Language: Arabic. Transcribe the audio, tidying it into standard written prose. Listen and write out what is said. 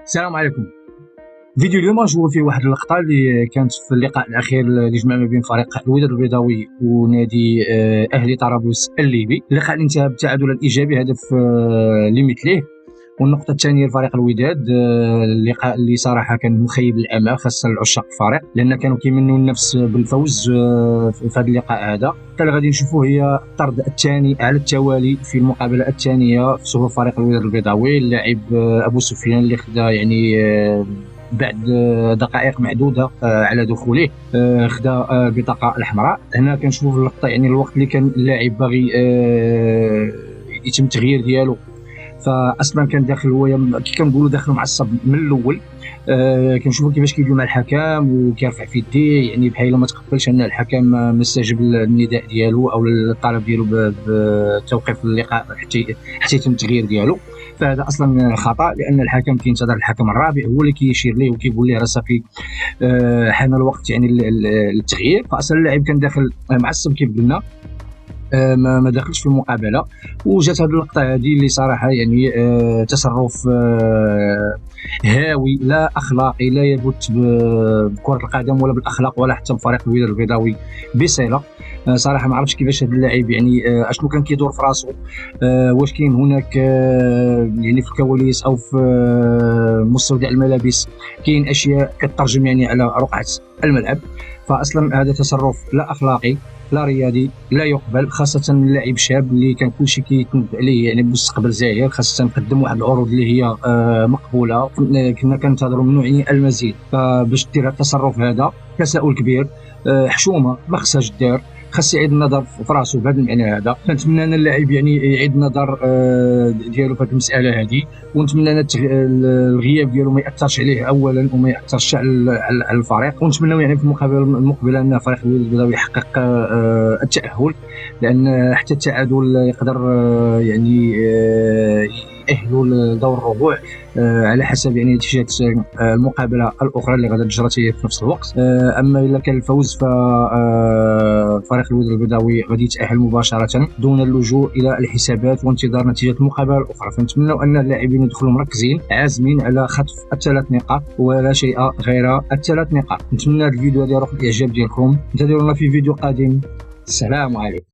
السلام عليكم. فيديو اليوم غنشوفوا فيه واحد اللقطة اللي كانت في اللقاء الأخير اللي جمع ما بين فريق الوداد البيضاوي ونادي أهلي طرابلس الليبي. اللقاء اللي انتهى بالتعادل الإيجابي، هدف لمثله. والنقطة الثانية لفريق الوداد، اللقاء اللي صراحة كان مخيب للأمال خاصة لعشاق الفريق، لأن كانوا كيمنوا النفس بالفوز في هذا اللقاء. هذا اللي غادي نشوفوه هي الطرد الثاني على التوالي في المقابلة الثانية في صفوف فريق الوداد البيضاوي. اللاعب أبو سفيان اللي خدا بعد دقائق معدودة على دخوله خدا البطاقة الحمراء. هنا كنشوفوا في اللقطة الوقت اللي كان اللاعب باغي يتم التغيير ديالو، فاصلا كان داخل هو كي كنقولوا داخل معصب من الاول. كنشوفوا كيفاش كيدوي مع الحكم وكيرفع في يديه، بحال ما تقبلش ان الحكم ما استجب للنداء ديالو او الطلب ديالو بتوقيف اللقاء حتى يتم التغيير ديالو. فهذا اصلا خطا، لان الحكم كينتظر الحكم الرابع هو اللي كيشير ليه وكيقول ليه راه صافي حان الوقت للتغيير. فاصلا اللاعب كان داخل معصب كيف قلنا، ما دخلش في المقابله. وجات هذه اللقطه هذه اللي صراحه تصرف هاوي، لا اخلاقي، لا يبث بكره القدم ولا بالاخلاق ولا حتى بفريق الوداد البيضاوي بصله. صراحه ما عرفتش كيفاش هذا اللاعب اشنو كان كيدور في راسو. واش كاين هناك في الكواليس او في مستودع الملابس كاين اشياء كترجم على رقعه الملعب. فاصلا هذا تصرف لا اخلاقي لا رياضي، لا يقبل، خاصه اللاعب شاب اللي كان كلشي كيتنبأ عليه مستقبل زاهر، خاصه قدم واحد العروض اللي هي مقبوله. كنا كننتظروا منه المزيد. فباش دير التصرف هذا تساؤل كبير. حشومه ما خصهاش دار، خاص يعيد النظر في راسو بهذا المعنى هذا. كنتمنى ان اللاعب يعيد النظر ديالو في هذه المساله هذه، ونتمنى ان الغياب ديالو ما ياثرش عليه اولا وما ياثرش على الفريق. ونتمنى في المقابله المقبله ان فريق الوداد البيضاوي يحقق التاهل، لان حتى التعادل يقدر يأهلوا لدور الربوع على حسب نتيجه المقابله الاخرى اللي غادي تجرى في نفس الوقت. اما الا كان الفوز فريق الوداد البيضاوي غادي يتأهل مباشرة دون اللجوء إلى الحسابات وانتظار نتيجة المقابلة الأخرى. فنتمنى أن اللاعبين يدخلوا مركزين عازمين على خطف الثلاث نقاط ولا شيء غير الثلاث نقاط. نتمنى هذا الفيديو يروح الإعجاب ديالكم، انتظرونا في فيديو قادم. السلام عليكم.